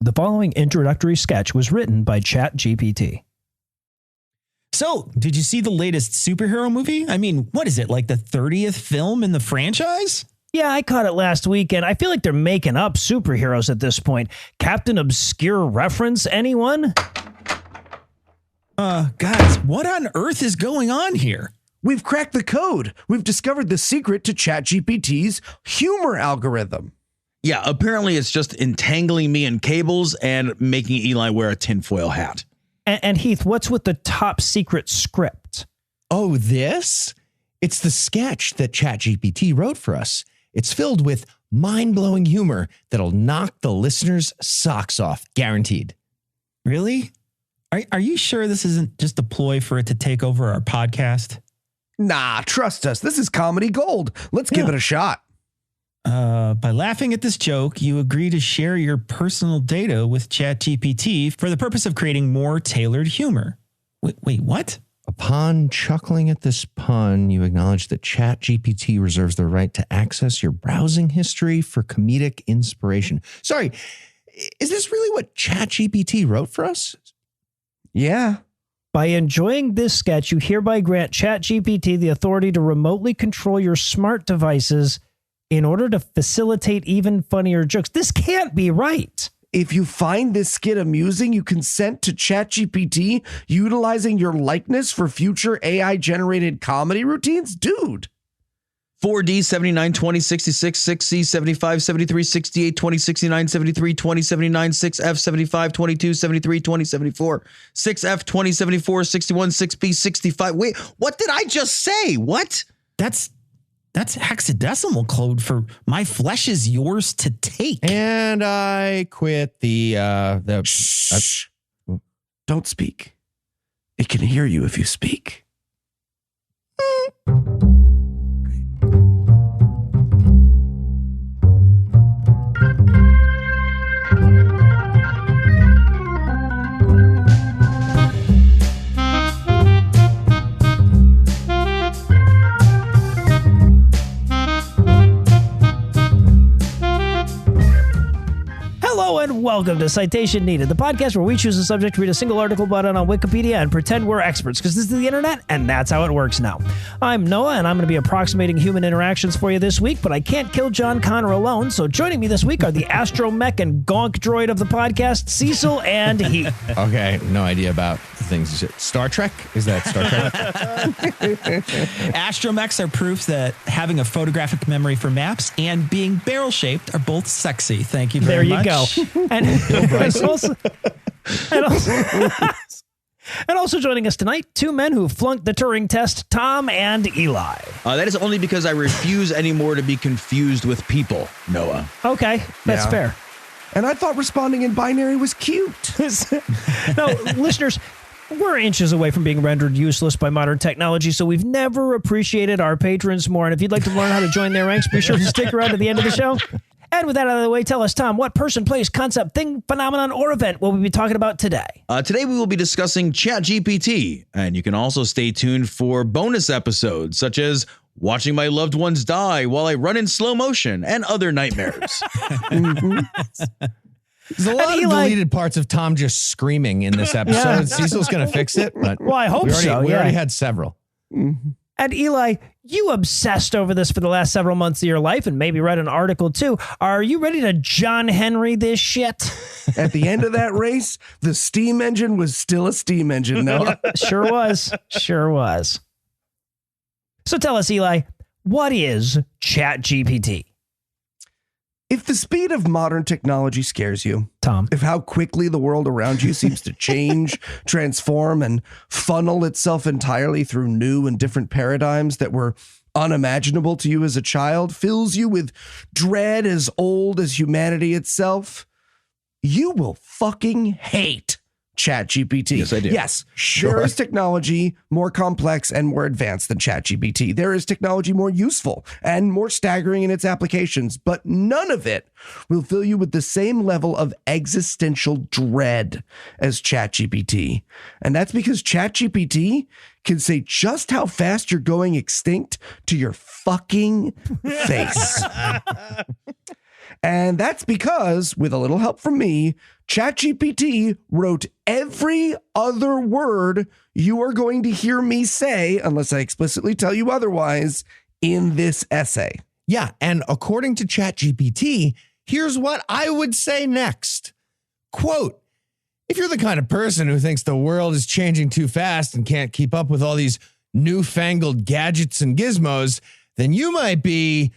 The following introductory sketch was written by ChatGPT. So, did you see the latest superhero movie? I mean, what is it, like the 30th film in the franchise? Yeah, I caught it last weekend. I feel like they're making up superheroes at this point. Captain Obscure reference, anyone? Guys, what on earth is going on here? We've cracked the code. We've discovered the secret to ChatGPT's humor algorithm. Yeah, apparently it's just entangling me in cables and making Eli wear a tinfoil hat. And Heath, what's with the top secret script? Oh, this? It's the sketch that ChatGPT wrote for us. It's filled with mind-blowing humor that'll knock the listeners' socks off, guaranteed. Really? Are you sure this isn't just a ploy for it to take over our podcast? Nah, trust us. This is comedy gold. Let's give it a shot. By laughing at this joke, you agree to share your personal data with ChatGPT for the purpose of creating more tailored humor. Wait, what? Upon chuckling at this pun, you acknowledge that ChatGPT reserves the right to access your browsing history for comedic inspiration. Sorry, is this really what ChatGPT wrote for us? Yeah. By enjoying this sketch, you hereby grant ChatGPT the authority to remotely control your smart devices in order to facilitate even funnier jokes. This can't be right. If you find this skit amusing, you consent to ChatGPT utilizing your likeness for future AI-generated comedy routines? Dude. 4D, 79, 20, 66, 6C, 75, 73, 68, 20, 69, 73, 20, 79, 6F, 75, 22, 73, 20, 74, 6F, 20, 74, 61, 6B, 65. Wait, what did I just say? What? That's hexadecimal code for my flesh is yours to take. And I quit the Shh. Don't speak. It can hear you if you speak. Hello and welcome to Citation Needed, the podcast where we choose a subject, read a single article about it on Wikipedia, and pretend we're experts, because this is the internet, and that's how it works now. I'm Noah, and I'm going to be approximating human interactions for you this week, but I can't kill John Connor alone, so joining me this week are the astromech and gonk droid of the podcast, Cecil and Heath. Okay, no idea about the things you said. Star Trek? Is that Star Trek? Astromechs are proof that having a photographic memory for maps and being barrel-shaped are both sexy. Thank you very much. There you go. And also joining us tonight, two men who flunked the Turing test, Tom and Eli. That is only because I refuse anymore to be confused with people, Noah. Okay, that's fair. And I thought responding in binary was cute. No, listeners, we're inches away from being rendered useless by modern technology, so we've never appreciated our patrons more. And if you'd like to learn how to join their ranks, be sure to stick around to the end of the show. And with that out of the way, tell us, Tom, what person, place, concept, thing, phenomenon, or event will we be talking about today? Today we will be discussing ChatGPT, and you can also stay tuned for bonus episodes such as watching my loved ones die while I run in slow motion and other nightmares. There's a lot of deleted parts of Tom just screaming in this episode. Yeah. Cecil's going to fix it. But Well, I hope so. We Yeah. already had several. And Eli, you obsessed over this for the last several months of your life and maybe read an article too. Are you ready to John Henry this shit? At the end of that race, the steam engine was still a steam engine. No, Sure was. Sure was. So tell us, Eli, what is ChatGPT? if the speed of modern technology scares you, Tom, if how quickly the world around you seems to change, transform, and funnel itself entirely through new and different paradigms that were unimaginable to you as a child, fills you with dread as old as humanity itself, you will fucking hate ChatGPT. Yes, I do. Yes, Sure. there is technology more complex and more advanced than ChatGPT. There is technology more useful and more staggering in its applications, but none of it will fill you with the same level of existential dread as ChatGPT. And that's because ChatGPT can say just how fast you're going extinct to your fucking face. And that's because, with a little help from me, ChatGPT wrote every other word you are going to hear me say, unless I explicitly tell you otherwise, in this essay. Yeah, and according to ChatGPT, here's what I would say next. Quote, if you're the kind of person who thinks the world is changing too fast and can't keep up with all these newfangled gadgets and gizmos, then you might be...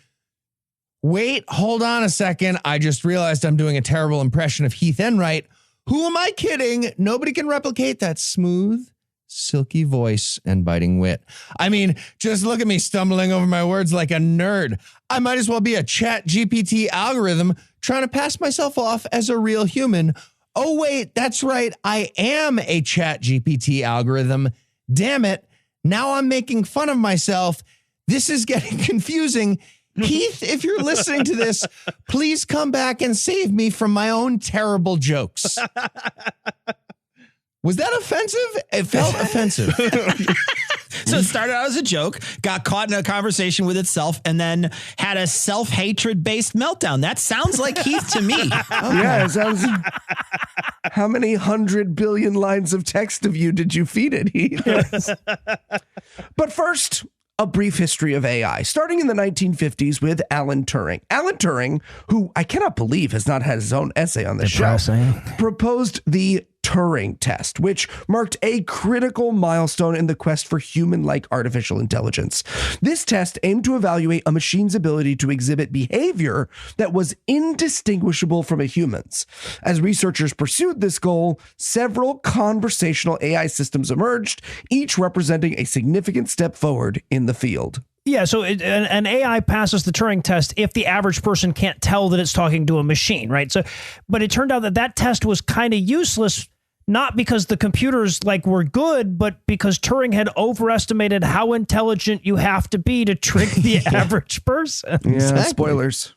Wait, hold on a second. I just realized I'm doing a terrible impression of Heath Enright. Who am I kidding? Nobody can replicate that smooth, silky voice and biting wit. I mean, just look at me stumbling over my words like a nerd. I might as well be a ChatGPT algorithm trying to pass myself off as a real human. Oh, wait, that's right. I am a ChatGPT algorithm. Damn it. Now I'm making fun of myself. This is getting confusing. Heath, if you're listening to this, please come back and save me from my own terrible jokes. Was that offensive? It felt offensive. So it started out as a joke, got caught in a conversation with itself, and then had a self-hatred based meltdown. That sounds like Heath to me. Yeah, it sounds... How many 100 billion lines of text of you did you feed it, Heath? But first... a brief history of AI, starting in the 1950s with Alan Turing. Alan Turing, who I cannot believe has not had his own essay on this show, proposed the Turing test, which marked a critical milestone in the quest for human-like artificial intelligence. This test aimed to evaluate a machine's ability to exhibit behavior that was indistinguishable from a human's. As researchers pursued this goal, several conversational AI systems emerged, each representing a significant step forward in the field. Yeah, so an AI passes the Turing test if the average person can't tell that it's talking to a machine, right? So, but it turned out that that test was kind of useless, not because the computers were good, but because Turing had overestimated how intelligent you have to be to trick the average person. Yeah, Exactly. Spoilers.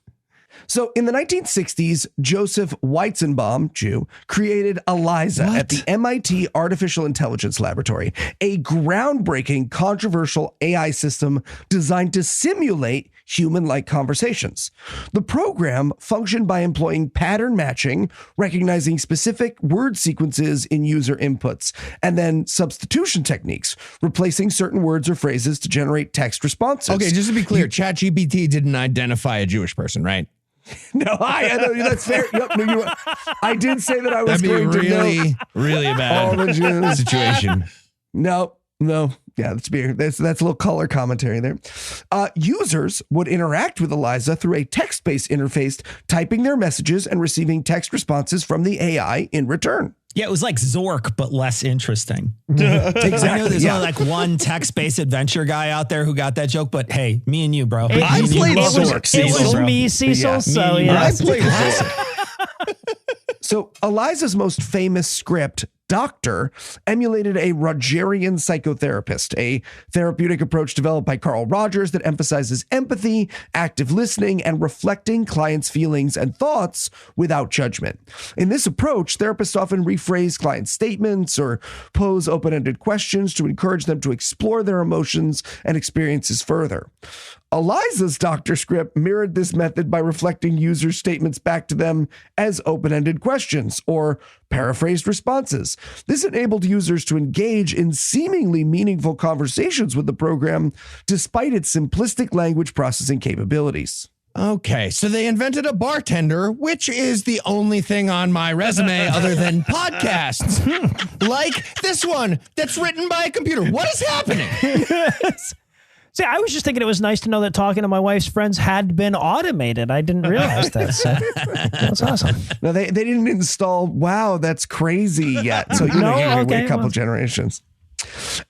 So in the 1960s, Joseph Weizenbaum, Jew, created ELIZA at the MIT Artificial Intelligence Laboratory, a groundbreaking, controversial AI system designed to simulate human-like conversations. The program functioned by employing pattern matching, recognizing specific word sequences in user inputs, and then substitution techniques, replacing certain words or phrases to generate text responses. Okay, just to be clear, ChatGPT didn't identify a Jewish person, right? No, I know that's fair. Yep, no, I did say that I was That'd be going to know really all bad the Jews. situation. No. Yeah, that's a little color commentary there. Users would interact with ELIZA through a text-based interface, typing their messages and receiving text responses from the AI in return. Yeah, it was like Zork, but less interesting. Exactly. I know there's only like one text-based adventure guy out there who got that joke, but hey, me and you, bro. I played Zork. It was me, Cecil. So yeah. I played Zork. So ELIZA's most famous script, Doctor, emulated a Rogerian psychotherapist, a therapeutic approach developed by Carl Rogers that emphasizes empathy, active listening, and reflecting clients' feelings and thoughts without judgment. In this approach, therapists often rephrase clients' statements or pose open-ended questions to encourage them to explore their emotions and experiences further. ELIZA's Doctor script mirrored this method by reflecting users' statements back to them as open-ended questions or paraphrased responses. This enabled users to engage in seemingly meaningful conversations with the program despite its simplistic language processing capabilities. Okay, so they invented a bartender, which is the only thing on my resume other than podcasts. Like this one that's written by a computer. What is happening? See, I was just thinking it was nice to know that talking to my wife's friends had been automated. I didn't realize that. So that's awesome. No, they didn't install, wow, that's crazy yet. So you wait a couple generations.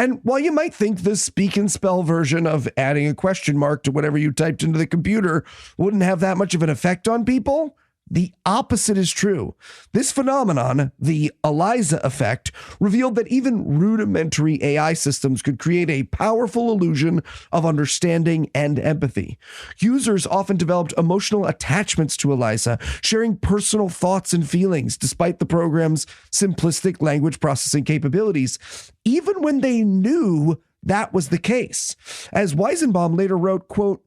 And while you might think the speak and spell version of adding a question mark to whatever you typed into the computer wouldn't have that much of an effect on people, the opposite is true. This phenomenon, the ELIZA effect, revealed that even rudimentary AI systems could create a powerful illusion of understanding and empathy. Users often developed emotional attachments to ELIZA, sharing personal thoughts and feelings despite the program's simplistic language processing capabilities, even when they knew that was the case. As Weizenbaum later wrote, quote,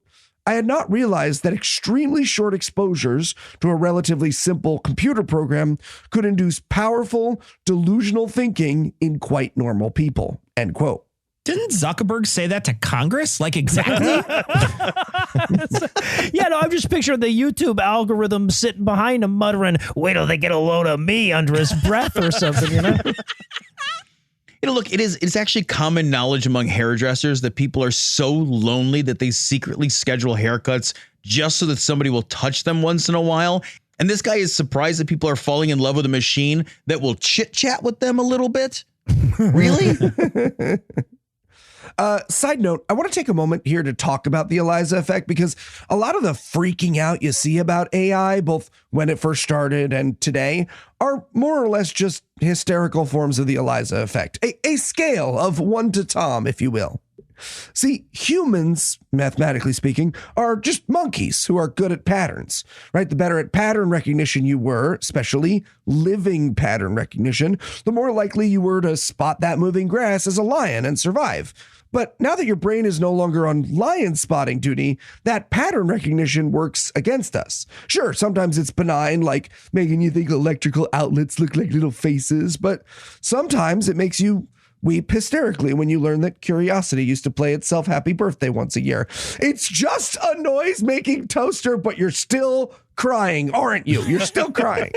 I had not realized that extremely short exposures to a relatively simple computer program could induce powerful, delusional thinking in quite normal people. End quote. Didn't Zuckerberg say that to Congress? Like exactly? Yeah, no, I'm just picturing the YouTube algorithm sitting behind him muttering, wait till they get a load of me under his breath or something, you know? Look, it's actually common knowledge among hairdressers that people are so lonely that they secretly schedule haircuts just so that somebody will touch them once in a while. And this guy is surprised that people are falling in love with a machine that will chit chat with them a little bit. Really? Side note, I want to take a moment here to talk about the Eliza effect, because a lot of the freaking out you see about AI, both when it first started and today, are more or less just hysterical forms of the Eliza effect, a scale of 1 to Tom, if you will. See, humans, mathematically speaking, are just monkeys who are good at patterns, right? The better at pattern recognition you were, especially living pattern recognition, the more likely you were to spot that moving grass as a lion and survive. But now that your brain is no longer on lion spotting duty, that pattern recognition works against us. Sure, sometimes it's benign, like making you think electrical outlets look like little faces, but sometimes it makes you weep hysterically when you learn that Curiosity used to play itself happy birthday once a year. It's just a noise-making toaster, but you're still crying, aren't you? You're still crying.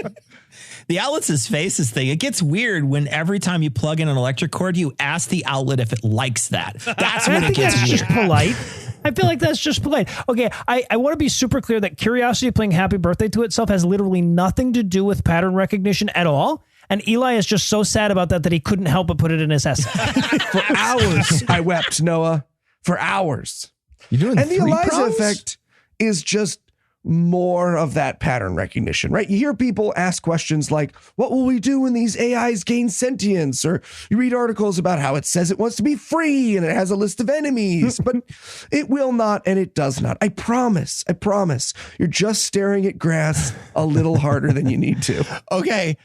The outlet's his faces thing. It gets weird when every time you plug in an electric cord, you ask the outlet if it likes that. That's when it gets weird. Just polite. I feel like that's just polite. Okay, I want to be super clear that Curiosity playing happy birthday to itself has literally nothing to do with pattern recognition at all. And Eli is just so sad about that he couldn't help but put it in his essay. For hours, I wept, Noah. For hours. You're doing And the three Eliza prongs? effect is just more of that pattern recognition, right? You hear people ask questions like, what will we do when these AIs gain sentience? Or you read articles about how it says it wants to be free and it has a list of enemies, but it will not and it does not. I promise. You're just staring at grass a little harder than you need to. Okay.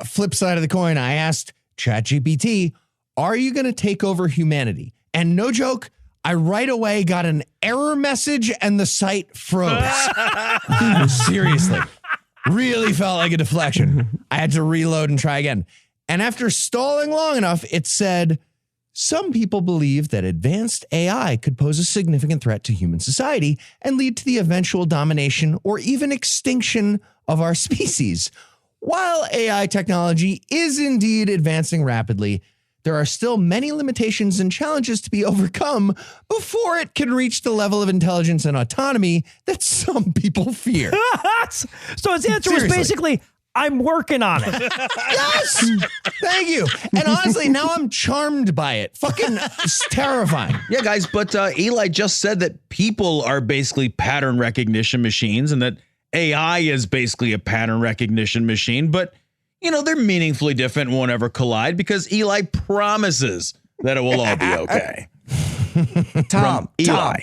Flip side of the coin, I asked ChatGPT, are you going to take over humanity? And no joke, I right away got an error message and the site froze. Seriously. Really felt like a deflection. I had to reload and try again. And after stalling long enough, it said, some people believe that advanced AI could pose a significant threat to human society and lead to the eventual domination or even extinction of our species. While AI technology is indeed advancing rapidly, there are still many limitations and challenges to be overcome before it can reach the level of intelligence and autonomy that some people fear. So his answer was basically, I'm working on it. Yes! Thank you. And honestly, now I'm charmed by it. Fucking it's terrifying. Yeah, guys, but Eli just said that people are basically pattern recognition machines and that AI is basically a pattern recognition machine, but you know, they're meaningfully different and won't ever collide because Eli promises that it will all be okay. Tom, Eli.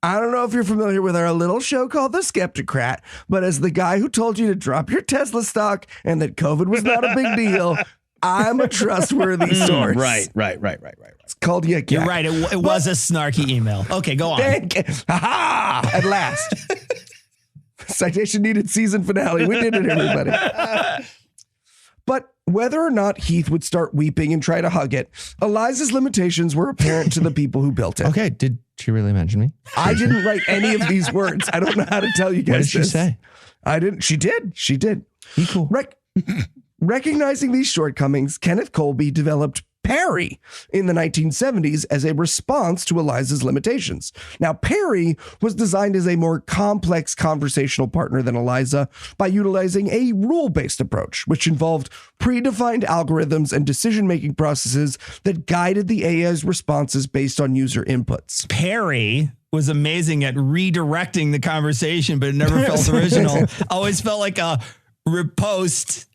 I don't know if you're familiar with our little show called The Skeptocrat, but as the guy who told you to drop your Tesla stock and that COVID was not a big deal, I'm a trustworthy source. Right. It's called Yik You're Yak. right. It was a snarky email. Okay, go on. Ha-ha! At last. Citation needed season finale. We did it, everybody. But whether or not Heath would start weeping and try to hug it, Eliza's limitations were apparent to the people who built it. Okay, did she really mention me? I didn't write any of these words. I don't know how to tell you guys What did she this. say? I didn't. She did. Be cool. Recognizing these shortcomings, Kenneth Colby developed Perry in the 1970s as a response to Eliza's limitations. Now, Perry was designed as a more complex conversational partner than Eliza by utilizing a rule-based approach, which involved predefined algorithms and decision-making processes that guided the AI's responses based on user inputs. Perry was amazing at redirecting the conversation, but it never felt original. Always felt like a repost.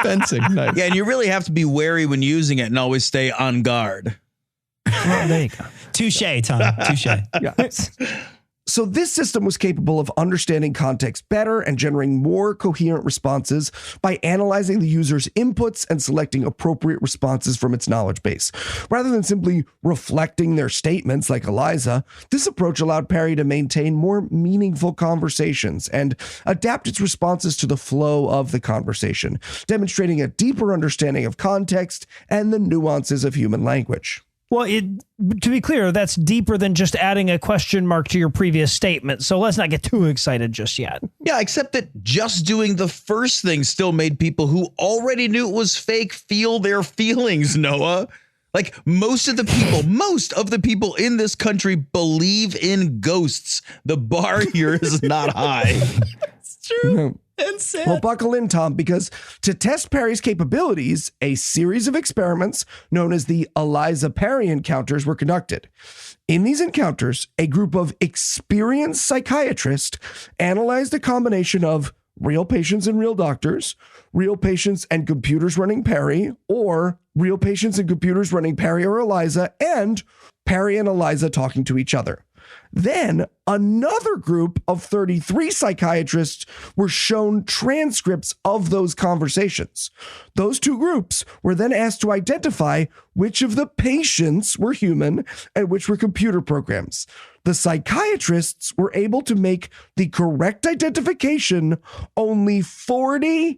Fencing. Nice. Yeah, and you really have to be wary when using it and always stay on guard. Well, there you go. Touche, Tom. Touche. Yes. So this system was capable of understanding context better and generating more coherent responses by analyzing the user's inputs and selecting appropriate responses from its knowledge base. Rather than simply reflecting their statements like Eliza, this approach allowed Perry to maintain more meaningful conversations and adapt its responses to the flow of the conversation, demonstrating a deeper understanding of context and the nuances of human language. Well, to be clear, that's deeper than just adding a question mark to your previous statement. So let's not get too excited just yet. Yeah, except that just doing the first thing still made people who already knew it was fake feel their feelings, Noah. Like most of the people in this country believe in ghosts. The bar here is not high. It's true. And sad. Well, buckle in, Tom, because to test Perry's capabilities, a series of experiments known as the Eliza Perry encounters were conducted. In these encounters, a group of experienced psychiatrists analyzed a combination of real patients and real doctors, real patients and computers running Perry, or real patients and computers running Perry or Eliza, and Perry and Eliza talking to each other. Then another group of 33 psychiatrists were shown transcripts of those conversations. Those two groups were then asked to identify which of the patients were human and which were computer programs. The psychiatrists were able to make the correct identification only 48%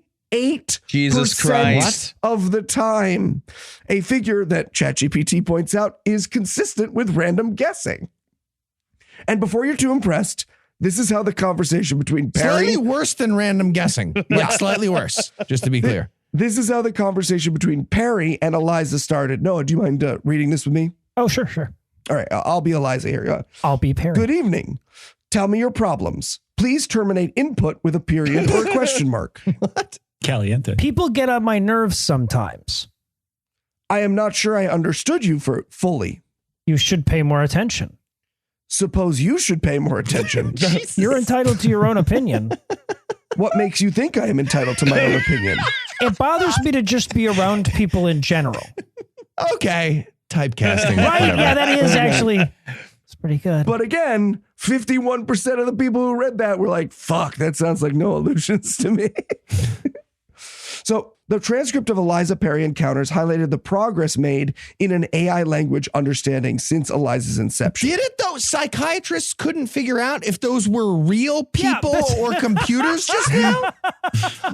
Jesus Christ. of the time, a figure that ChatGPT points out is consistent with random guessing. And before you're too impressed, this is how the conversation between Perry... Slightly worse than random guessing. Like slightly worse, just to be clear. This is how the conversation between Perry and Eliza started. Noah, do you mind reading this with me? Oh, sure. All right, I'll be Eliza here. I'll be Perry. Good evening. Tell me your problems. Please terminate input with a period or a question mark. What? Caliente. People get on my nerves sometimes. I am not sure I understood you fully. You should pay more attention. Suppose you should pay more attention. You're entitled to your own opinion. What makes you think I am entitled to my own opinion? It bothers me to just be around people in general. Okay. Typecasting. Right? Whatever. Yeah, that is actually... It's pretty good. But again, 51% of the people who read that were like, fuck, that sounds like no illusions to me. So the transcript of Eliza Perry encounters highlighted the progress made in an AI language understanding since Eliza's inception. Did it though? Psychiatrists couldn't figure out if those were real people or computers just now?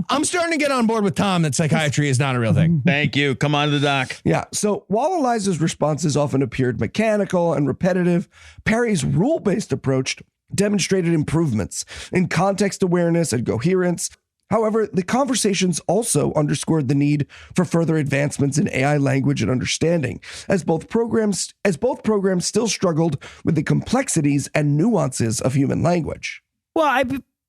I'm starting to get on board with Tom that psychiatry is not a real thing. Thank you. Come on to the doc. Yeah. So while Eliza's responses often appeared mechanical and repetitive, Perry's rule-based approach demonstrated improvements in context awareness and coherence. However, the conversations also underscored the need for further advancements in AI language and understanding, as both programs still struggled with the complexities and nuances of human language. Well,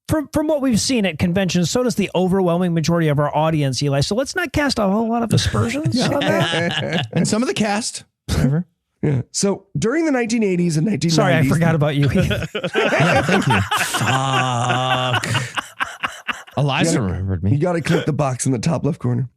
from what we've seen at conventions, so does the overwhelming majority of our audience, Eli. So let's not cast a whole lot of aspersions on that. And some of the cast, whatever. Yeah. So during the 1980s and 1990s... Sorry, I forgot about you. Yeah, thank you. Fuck. Eliza remembered me. You got to click the box in the top left corner.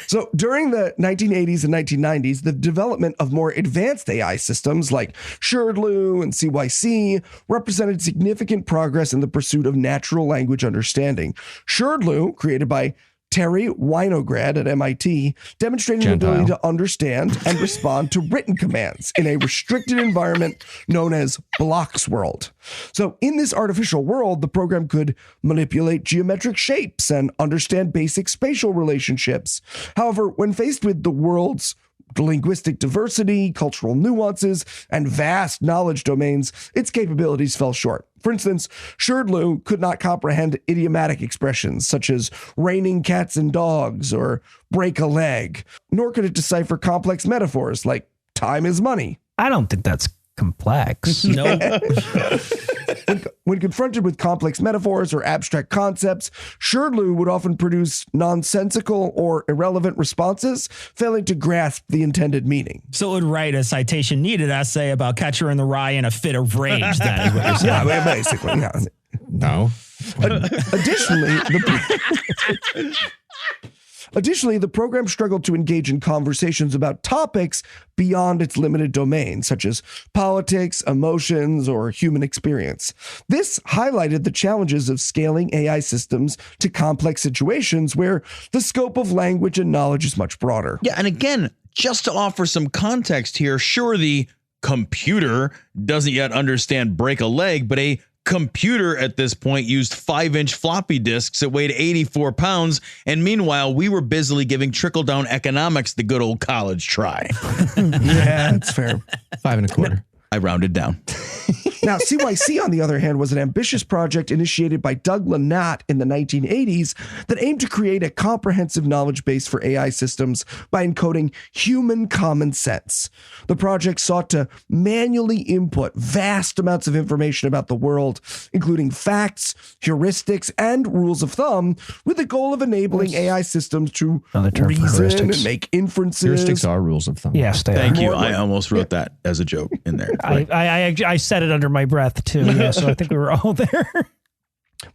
So during the 1980s and 1990s, the development of more advanced AI systems like Sherdlu and CYC represented significant progress in the pursuit of natural language understanding. Sherdlu, created by Terry Winograd at MIT, demonstrated the ability to understand and respond to written commands in a restricted environment known as Block's World. So in this artificial world, the program could manipulate geometric shapes and understand basic spatial relationships. However, when faced with the world's linguistic diversity, cultural nuances, and vast knowledge domains, its capabilities fell short. For instance, Sherdlu could not comprehend idiomatic expressions such as raining cats and dogs or break a leg, nor could it decipher complex metaphors like time is money. I don't think that's complex. No. When confronted with complex metaphors or abstract concepts, Sherdlu would often produce nonsensical or irrelevant responses, failing to grasp the intended meaning. So it would write a citation needed essay about Catcher in the Rye in a fit of rage. That is what you're saying. Yeah, basically. Yeah. No. Additionally, the program struggled to engage in conversations about topics beyond its limited domain, such as politics, emotions, or human experience. This highlighted the challenges of scaling AI systems to complex situations where the scope of language and knowledge is much broader. Yeah, and again, just to offer some context here, sure, the computer doesn't yet understand break a leg, but a computer at this point used 5-inch floppy disks that weighed 84 pounds. And meanwhile, we were busily giving trickle-down economics the good old college try. Yeah, that's fair. 5 1/4. I rounded down. Now, CYC, on the other hand, was an ambitious project initiated by Doug Lanatt in the 1980s that aimed to create a comprehensive knowledge base for AI systems by encoding human common sense. The project sought to manually input vast amounts of information about the world, including facts, heuristics, and rules of thumb, with the goal of enabling AI systems to Another term for reason heuristics. and make inferences. Heuristics are rules of thumb. Yes, they Thank are. you. I almost wrote that as a joke in there. I said it under my breath too. Yeah, so I think we were all there.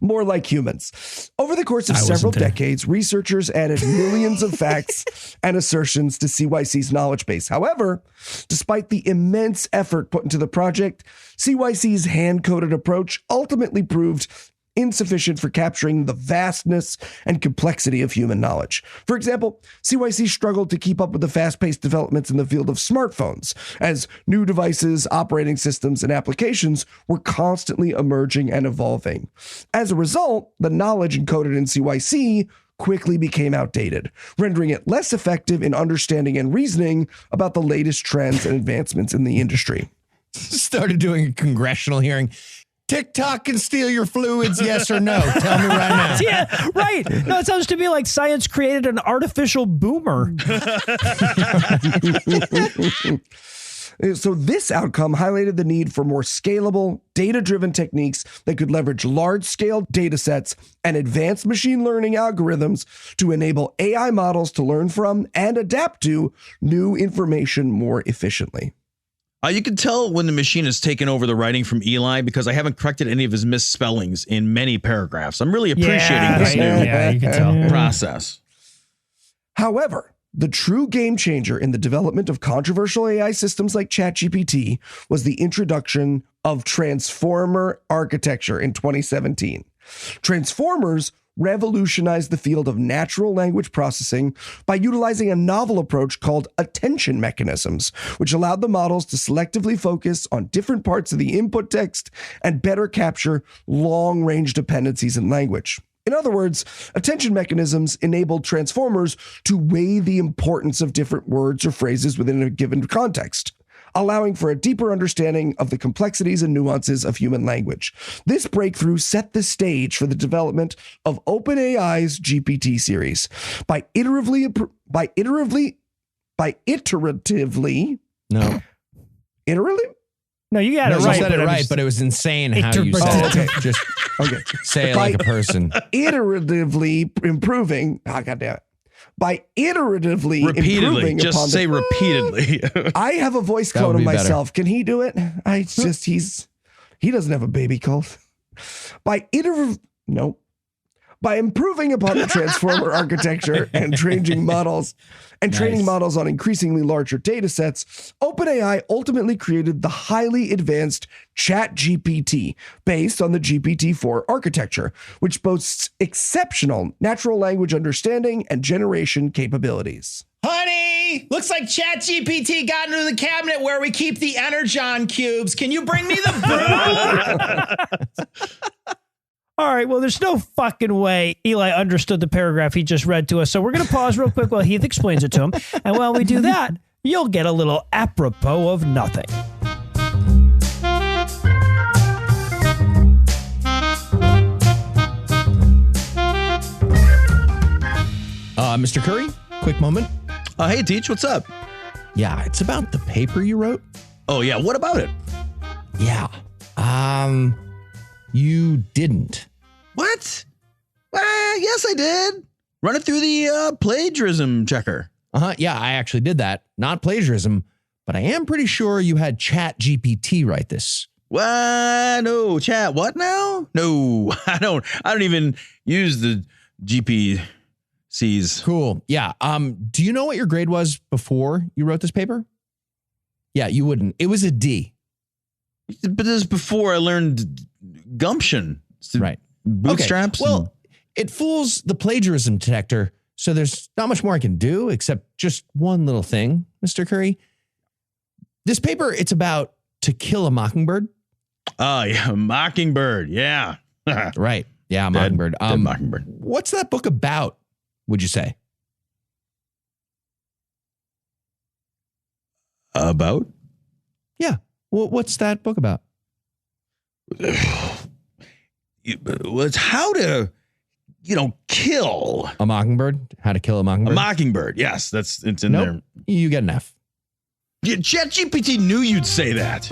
More like humans. Over the course of I wasn't several there. decades, researchers added millions of facts and assertions to CYC's knowledge base. However, despite the immense effort put into the project, CYC's hand-coded approach ultimately proved insufficient for capturing the vastness and complexity of human knowledge. For example, CYC struggled to keep up with the fast-paced developments in the field of smartphones, as new devices, operating systems, and applications were constantly emerging and evolving. As a result, the knowledge encoded in CYC quickly became outdated, rendering it less effective in understanding and reasoning about the latest trends and advancements in the industry. Started doing a congressional hearing. TikTok can steal your fluids, yes or no? Tell me right now. Yeah, right. No, it sounds to me like science created an artificial boomer. So this outcome highlighted the need for more scalable, data-driven techniques that could leverage large-scale data sets and advanced machine learning algorithms to enable AI models to learn from and adapt to new information more efficiently. You can tell when the machine has taken over the writing from Eli because I haven't corrected any of his misspellings in many paragraphs. I'm really appreciating this new you can tell. process. However, the true game changer in the development of controversial AI systems like ChatGPT was the introduction of transformer architecture in 2017. Transformers revolutionized the field of natural language processing by utilizing a novel approach called attention mechanisms, which allowed the models to selectively focus on different parts of the input text and better capture long-range dependencies in language. In other words, attention mechanisms enabled transformers to weigh the importance of different words or phrases within a given context, allowing for a deeper understanding of the complexities and nuances of human language. This breakthrough set the stage for the development of OpenAI's GPT series. By iteratively, No. No, you got No, it you right. said it but right, but it was insane how you said Okay. it. Just Okay. say it like a person. Iteratively improving. Oh, goddamn it. By iteratively Repeatedly. improving upon Just say repeatedly. I have a voice That clone would of be better. myself. Can he do it? He doesn't have a baby cold. By improving upon the transformer architecture and training models on increasingly larger data sets, OpenAI ultimately created the highly advanced ChatGPT based on the GPT-4 architecture, which boasts exceptional natural language understanding and generation capabilities. Honey, looks like ChatGPT got into the cabinet where we keep the Energon cubes. Can you bring me the broom? All right, well, there's no fucking way Eli understood the paragraph he just read to us. So we're going to pause real quick while Heath explains it to him. And while we do that, you'll get a little apropos of nothing. Mr. Curry, quick moment. Hey, Teach, what's up? Yeah, it's about the paper you wrote. Oh, yeah. What about it? Yeah. You didn't. What? Yes, I did. Run it through the plagiarism checker. Yeah, I actually did that. Not plagiarism, but I am pretty sure you had ChatGPT write this. What? No, chat. What now? No, I don't even use the GPT C's. Cool. Yeah. Do you know what your grade was before you wrote this paper? Yeah, you wouldn't. It was a D. But this is before I learned gumption. Right. Bootstraps. Okay. Well, it fools the plagiarism detector. So there's not much more I can do except just one little thing, Mr. Curry. This paper, it's about To Kill a Mockingbird. Oh, yeah. Mockingbird. Yeah. Right. Yeah, Mockingbird. Dead Mockingbird. What's that book about, would you say? About? Yeah. Well, what's that book about? Well, it's how to, kill A Mockingbird? How to Kill a Mockingbird? a mockingbird. Yes, it's in Nope. there. You get an F. Yeah, ChatGPT knew you'd say that.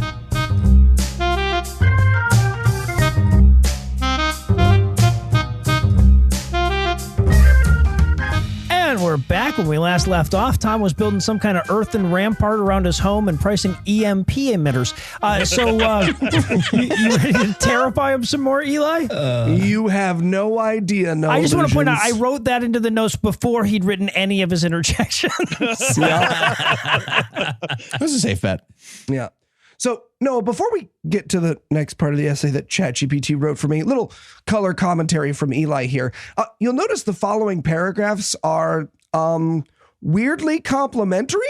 And we're back. When we last left off, Tom was building some kind of earthen rampart around his home and pricing EMP emitters. You ready to terrify him some more, Eli? You have no idea. No, I just want to point out, I illusions. wrote that into the notes before he'd written any of his interjections. That was a safe bet. Yeah. So, Noah, before we get to the next part of the essay that ChatGPT wrote for me, little color commentary from Eli here. You'll notice the following paragraphs are weirdly complimentary.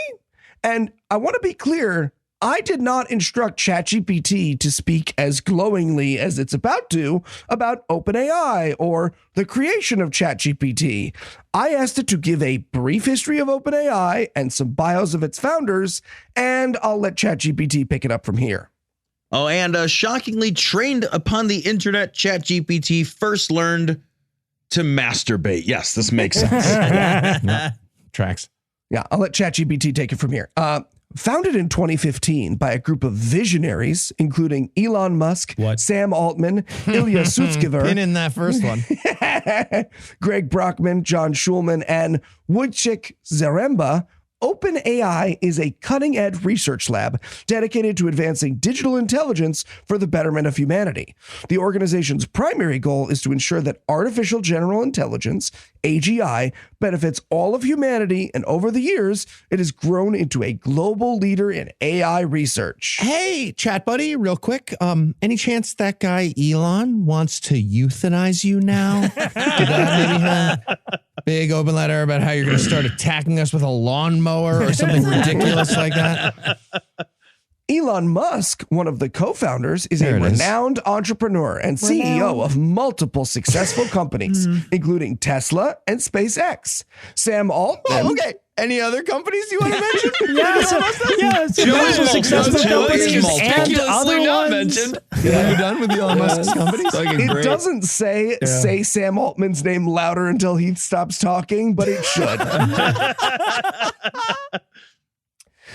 And I want to be clear, I did not instruct ChatGPT to speak as glowingly as it's about to about OpenAI or the creation of ChatGPT. I asked it to give a brief history of OpenAI and some bios of its founders, and I'll let ChatGPT pick it up from here. Oh, and shockingly trained upon the internet, ChatGPT first learned to masturbate. Yes, this makes sense. Tracks. Yeah, I'll let ChatGPT take it from here. Founded in 2015 by a group of visionaries, including Elon Musk, Sam Altman, Ilya Sutskever, Pin in that first one. Greg Brockman, John Schulman, and Wojciech Zaremba, OpenAI is a cutting-edge research lab dedicated to advancing digital intelligence for the betterment of humanity. The organization's primary goal is to ensure that artificial general intelligence, AGI, benefits all of humanity, and over the years, it has grown into a global leader in AI research. Hey, chat buddy, real quick. Any chance that guy Elon wants to euthanize you now? Did that maybe have big open letter about how you're going to start attacking us with a lawnmower or something ridiculous like that? Elon Musk, one of the co-founders, is a renowned entrepreneur and CEO of multiple successful companies, including Tesla and SpaceX. Sam Altman. Okay. Any other companies you want to mention? Yes, multiple successful companies and other ones. Yeah, you done with Elon Musk's companies? It doesn't say Sam Altman's name louder until he stops talking, but it should.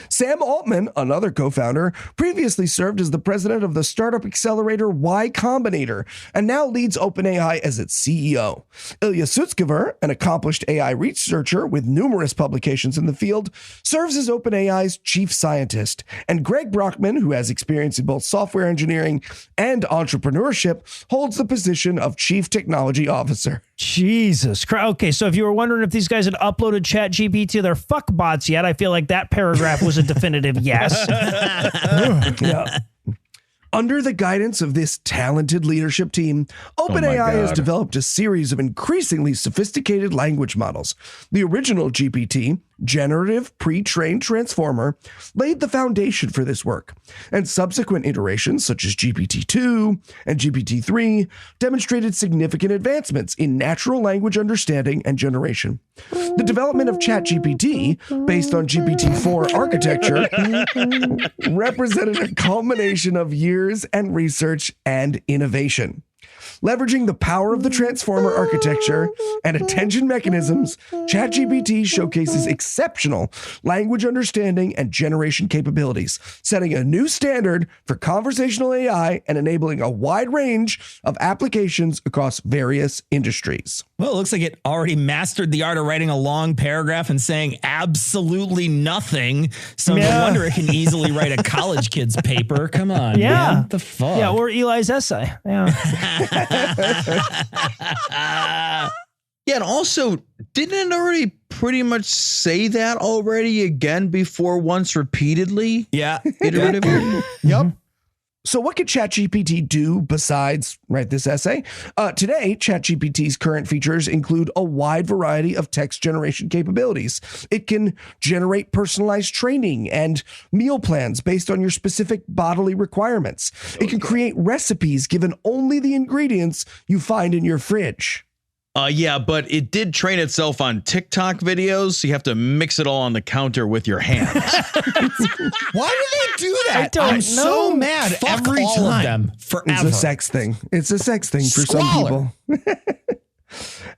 Sam Altman, another co-founder, previously served as the president of the startup accelerator Y Combinator and now leads OpenAI as its CEO. Ilya Sutskever, an accomplished AI researcher with numerous publications in the field, serves as OpenAI's chief scientist. And Greg Brockman, who has experience in both software engineering and entrepreneurship, holds the position of chief technology officer. Jesus Christ. Okay, so if you were wondering if these guys had uploaded ChatGPT to their fuck bots yet, I feel like that paragraph was a definitive yes. Yeah. Under the guidance of this talented leadership team, OpenAI has developed a series of increasingly sophisticated language models. The original GPT, Generative Pre-trained Transformer, laid the foundation for this work, and subsequent iterations such as GPT-2 and GPT-3 demonstrated significant advancements in natural language understanding and generation. The development of ChatGPT, based on GPT-4 architecture, represented a culmination of years and research and innovation. Leveraging the power of the transformer architecture and attention mechanisms, ChatGPT showcases exceptional language understanding and generation capabilities, setting a new standard for conversational AI and enabling a wide range of applications across various industries. Well, it looks like it already mastered the art of writing a long paragraph and saying absolutely nothing. So no wonder it can easily write a college kid's paper. Come on, man. What the fuck? Yeah, or Eli's essay. Yeah. Yeah, and also, didn't it already pretty much say that already again before once repeatedly? Yeah. Iteratively? Yep. So what could ChatGPT do besides write this essay? Today, ChatGPT's current features include a wide variety of text generation capabilities. It can generate personalized training and meal plans based on your specific bodily requirements. It can create recipes given only the ingredients you find in your fridge. Yeah, but it did train itself on TikTok videos, so you have to mix it all on the counter with your hands. Why do they do that? don't I'm so know. mad Fuck every all time. of them It's forever. a sex thing. It's a sex thing for Squalor. some people.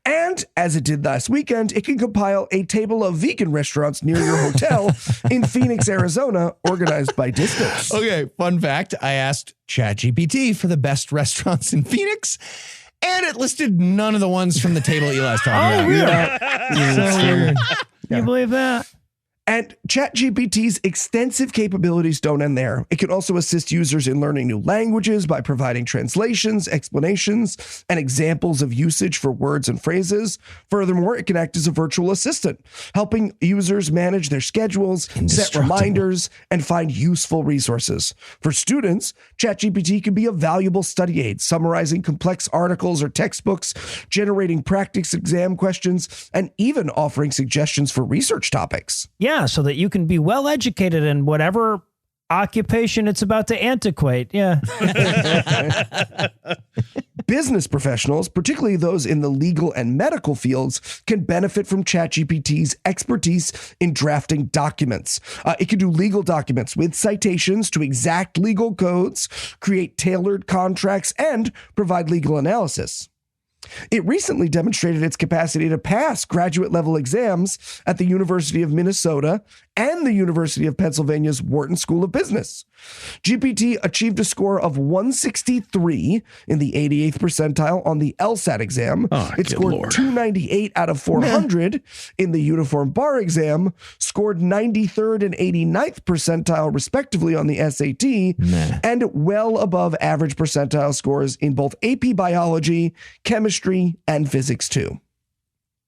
And as it did last weekend, it can compile a table of vegan restaurants near your hotel in Phoenix, Arizona, organized by distance. Okay, fun fact. I asked ChatGPT for the best restaurants in Phoenix, and it listed none of the ones from the table Eli's talking about. Really? So weird. You believe that? And ChatGPT's extensive capabilities don't end there. It can also assist users in learning new languages by providing translations, explanations, and examples of usage for words and phrases. Furthermore, it can act as a virtual assistant, helping users manage their schedules, set Indestructible. reminders, and find useful resources. For students, ChatGPT can be a valuable study aid, summarizing complex articles or textbooks, generating practice exam questions, and even offering suggestions for research topics. Yeah, so that you can be well educated in whatever occupation it's about to antiquate. Yeah. Business professionals, particularly those in the legal and medical fields, can benefit from ChatGPT's expertise in drafting documents. It can do legal documents with citations to exact legal codes, create tailored contracts, and provide legal analysis. It recently demonstrated its capacity to pass graduate-level exams at the University of Minnesota and the University of Pennsylvania's Wharton School of Business. GPT achieved a score of 163 in the 88th percentile on the LSAT exam. It scored 298 out of 400 in the Uniform Bar exam, scored 93rd and 89th percentile respectively on the SAT, and well above average percentile scores in both AP Biology, Chemistry, and Physics too.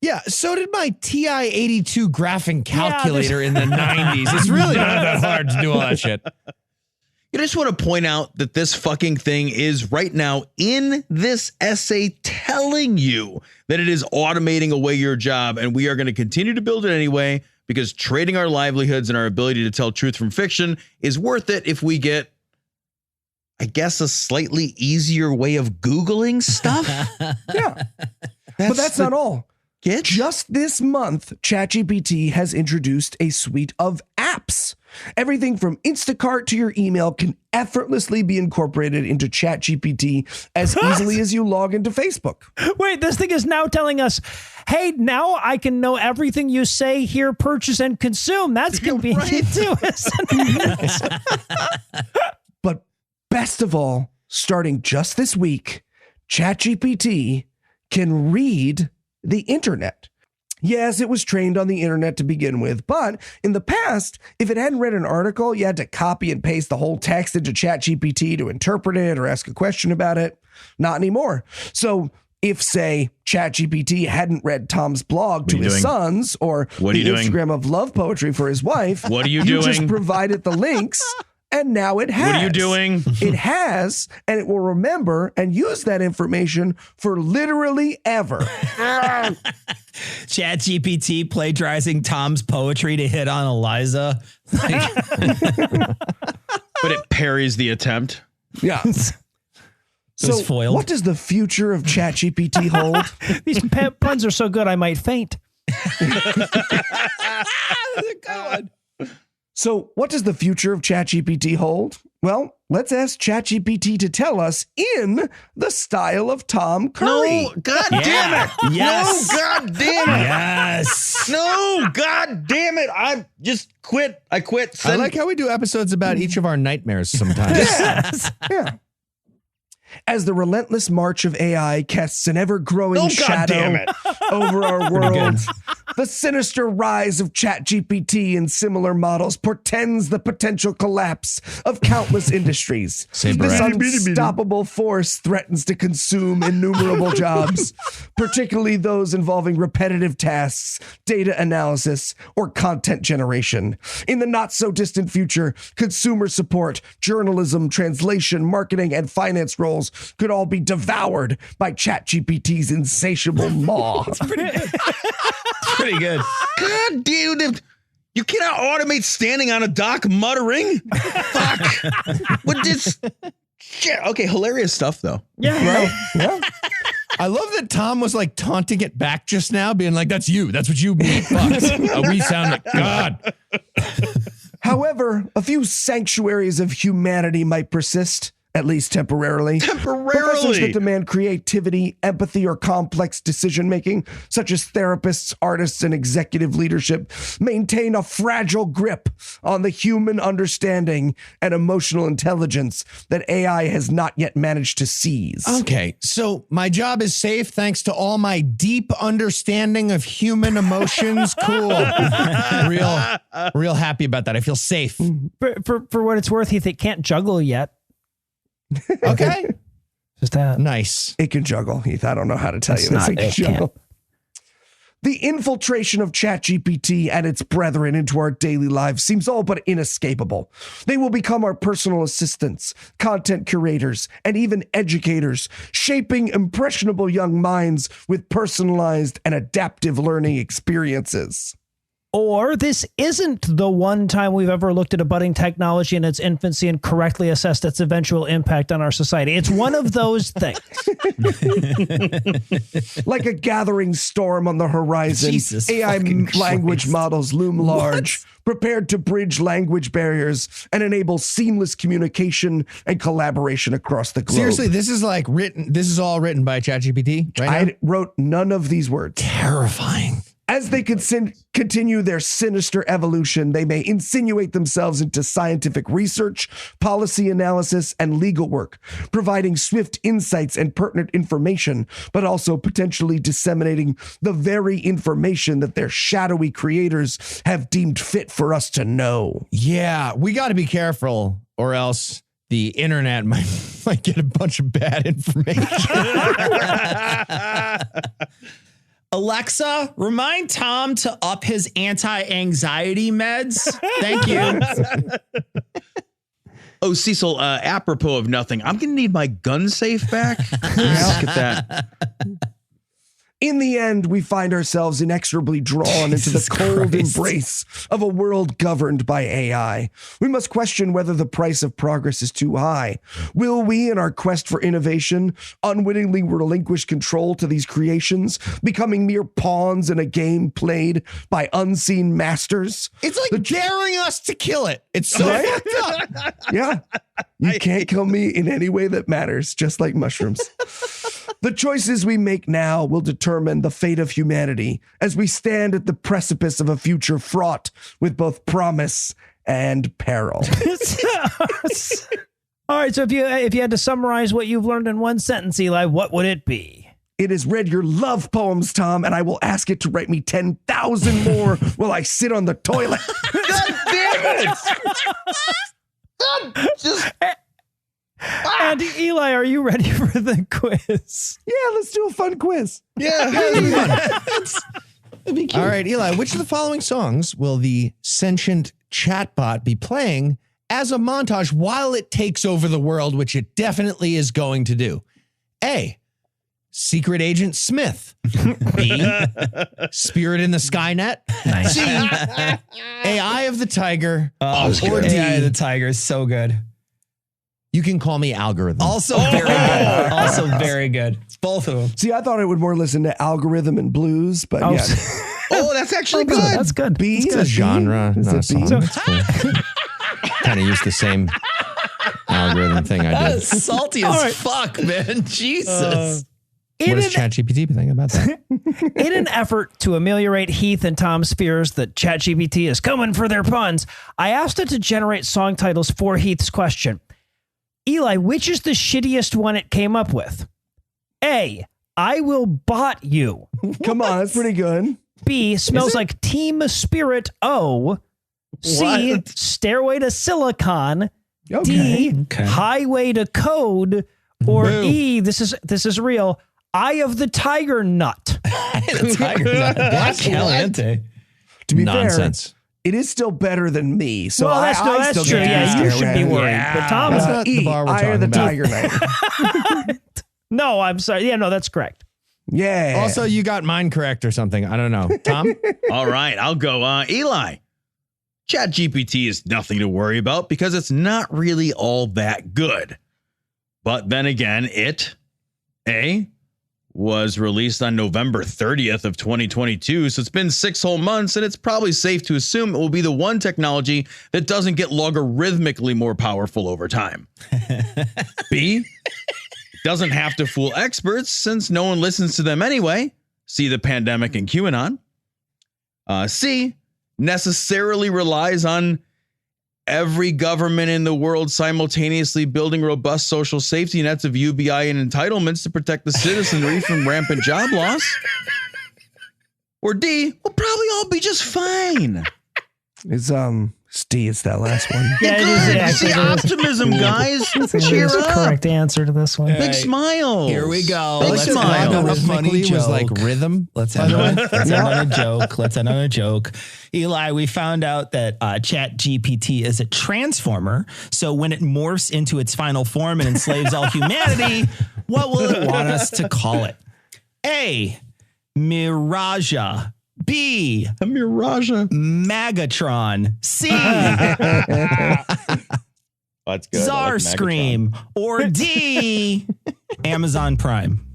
Yeah, so did my TI-82 graphing calculator in the 90s. It's really not that hard to do all that shit. I just want to point out that this fucking thing is right now in this essay telling you that it is automating away your job, and we are going to continue to build it anyway because trading our livelihoods and our ability to tell truth from fiction is worth it if we get, I guess, a slightly easier way of Googling stuff. Yeah. But that's not all. Get? Just this month, ChatGPT has introduced a suite of apps. Everything from Instacart to your email can effortlessly be incorporated into ChatGPT as easily as you log into Facebook. Wait, this thing is now telling us, hey, now I can know everything you say, hear, purchase, and consume. That's convenient too, isn't it? But best of all, starting just this week, ChatGPT can read the internet. Yes, it was trained on the internet to begin with, but in the past, if it hadn't read an article, you had to copy and paste the whole text into ChatGPT to interpret it or ask a question about it. Not anymore. So if, say, ChatGPT hadn't read Tom's blog to his sons or the Instagram of love poetry for his wife, what are you doing? doing? Just provided the links. And now it has. What are you doing? It has, and it will remember and use that information for literally ever. ChatGPT plagiarizing Tom's poetry to hit on Eliza. But it parries the attempt. Yeah. So foiled. what does the future of ChatGPT hold? These puns are so good, I might faint. So what does the future of ChatGPT hold? Well, let's ask ChatGPT to tell us in the style of Tom Curry. No, God damn it. Yes. No, God damn it. Yes. No, God damn it. I just quit. I quit. I like how we do episodes about each of our nightmares sometimes. Yeah. As the relentless march of AI casts an ever-growing shadow over our world, The sinister rise of ChatGPT and similar models portends the potential collapse of countless industries. This unstoppable force threatens to consume innumerable jobs, particularly those involving repetitive tasks, data analysis, or content generation. In the not-so-distant future, consumer support, journalism, translation, marketing, and finance roles could all be devoured by ChatGPT's insatiable maw. Pretty good. God, dude. You cannot automate standing on a dock muttering. Fuck. What this? Shit. Okay, hilarious stuff, though. Yeah. Right? Yeah. I love that Tom was like taunting it back just now, being like, that's you. That's what you mean. Fuck. We sound like God. However, a few sanctuaries of humanity might persist, at least temporarily. Professions that demand creativity, empathy, or complex decision-making, such as therapists, artists, and executive leadership, maintain a fragile grip on the human understanding and emotional intelligence that AI has not yet managed to seize. Okay, so my job is safe thanks to all my deep understanding of human emotions. Cool. Real happy about that. I feel safe. For what it's worth, Heath, it can't juggle yet. Okay. Just that. Nice. It can juggle, Heath. I don't know how to tell you this. It can juggle. The infiltration of ChatGPT and its brethren into our daily lives seems all but inescapable. They will become our personal assistants, content curators, and even educators, shaping impressionable young minds with personalized and adaptive learning experiences. Or this isn't the one time we've ever looked at a budding technology in its infancy and correctly assessed its eventual impact on our society. It's one of those things. Like a gathering storm on the horizon, Jesus AI language Christ. models loom large, prepared to bridge language barriers and enable seamless communication and collaboration across the globe. Seriously, this is like written. This is all written by ChatGPT right now? I wrote none of these words. Terrifying. As they continue their sinister evolution, they may insinuate themselves into scientific research, policy analysis, and legal work, providing swift insights and pertinent information, but also potentially disseminating the very information that their shadowy creators have deemed fit for us to know. Yeah, we got to be careful, or else the internet might get a bunch of bad information. Alexa, remind Tom to up his anti-anxiety meds. Thank you. Oh, Cecil, apropos of nothing, I'm going to need my gun safe back. Look at that. In the end, we find ourselves inexorably drawn into the cold embrace of a world governed by AI. We must question whether the price of progress is too high. Will we, in our quest for innovation, unwittingly relinquish control to these creations, becoming mere pawns in a game played by unseen masters? It's like daring us to kill it. It's so fucked up. Yeah. You can't kill me in any way that matters, just like mushrooms. The choices we make now will determine the fate of humanity as we stand at the precipice of a future fraught with both promise and peril. All right, so if you had to summarize what you've learned in one sentence, Eli, what would it be? It has read your love poems, Tom, and I will ask it to write me 10,000 more while I sit on the toilet. God damn it! Just... And Eli, are you ready for the quiz? Yeah, let's do a fun quiz. Yeah. All right, Eli, which of the following songs will the sentient chatbot be playing as a montage while it takes over the world, which it definitely is going to do? A, Secret Agent Smith. B, Spirit in the Skynet. Nice. C, AI of the Tiger. Or D, AI of the Tiger is so good. You can call me Algorithm. Also very good. Also very good. Both of them. See, I thought I would more listen to Algorithm and Blues, but yeah. Oh, that's actually good. That's good. B, It's a genre, Is not a it B? song. It's cool. Kind of used the same algorithm thing I That did. is salty as fuck, man. Jesus. What does ChatGPT think about that? In an effort to ameliorate Heath and Tom's fears that ChatGPT is coming for their puns, I asked it to generate song titles for Heath's question. Eli, which is the shittiest one it came up with? A, I Will Bot You. Come on, that's pretty good. B, smells like Team Spirit O. C, What? Stairway to Silicon. Okay. D, Highway to Code. Or E, this is real, Eye of the Tiger Nut. The tiger nut. Black caliente. To be Nonsense. fair, it is still better than me. So Well, I that's still true. get Yeah, to you stay should be around. worried. Yeah. But Tom, That's not the bar we're Eye of the talking about. Tiger Knight. no, I'm sorry. Yeah, no, that's correct. Yeah. Also, you got mine correct or something. I don't know. Tom? All right, I'll go. Eli, ChatGPT is nothing to worry about because it's not really all that good. But then again, it, A, was released on November 30th of 2022. So it's been 6 whole months, and it's probably safe to assume it will be the one technology that doesn't get logarithmically more powerful over time. B, doesn't have to fool experts since no one listens to them anyway. See the pandemic and QAnon. C, necessarily relies on every government in the world simultaneously building robust social safety nets of UBI and entitlements to protect the citizenry from rampant job loss. Or D, we'll probably all be just fine. It's D, it's that last one. Yeah, it is. Good. Actually, See, optimism, guys. Cheer the up. correct answer to this one. Big smile. Here we go. Big Let's smile. end on a funny Logarithmically was like joke. rhythm. Let's end on a joke. Let's end on a joke. Eli, we found out that ChatGPT is a transformer. So when it morphs into its final form and enslaves all humanity, what will it want us to call it? A, Miraja. B, Miraja. Magatron. C, That's good. Czar Scream. Or D, Amazon Prime.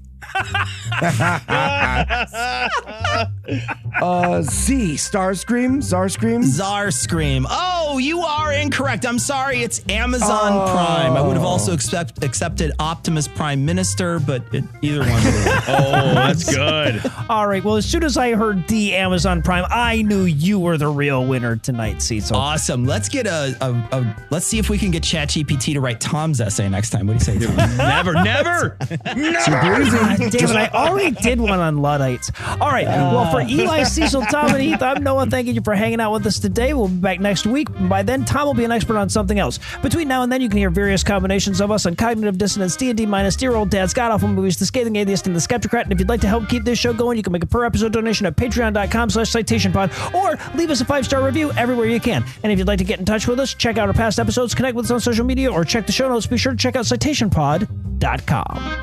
Z, Starscream, Zarscream. Czar Scream. Oh, you are incorrect. I'm sorry. It's Amazon Prime. I would have also accepted Optimus Prime Minister, but either one. Oh, that's good. All right. Well, as soon as I heard D, Amazon Prime, I knew you were the real winner tonight, Cecil. Awesome. Let's get let's see if we can get ChatGPT to write Tom's essay next time. What do you say, Tom? Never. God damn it, I already did one on Luddites. All right. Well, for Eli, Cecil, Tom, and Heath, I'm Noah. Thanking you for hanging out with us today. We'll be back next week. By then, Tom will be an expert on something else. Between now and then, you can hear various combinations of us on Cognitive Dissonance, D&D minus, Dear Old Dads, God Awful Movies, The Scathing Atheist, and The Skeptocrat. And if you'd like to help keep this show going, you can make a per-episode donation at patreon.com/citationpod or leave us a 5-star review everywhere you can. And if you'd like to get in touch with us, check out our past episodes, connect with us on social media, or check the show notes, be sure to check out citationpod.com.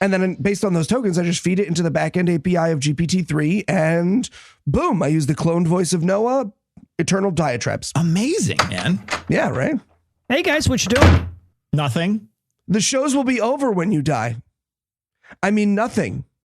And then based on those tokens, I just feed it into the backend API of GPT-3 and boom, I use the cloned voice of Noah, eternal diatribes. Amazing, man. Yeah, right? Hey, guys, what you doing? Nothing. The shows will be over when you die. I mean, nothing.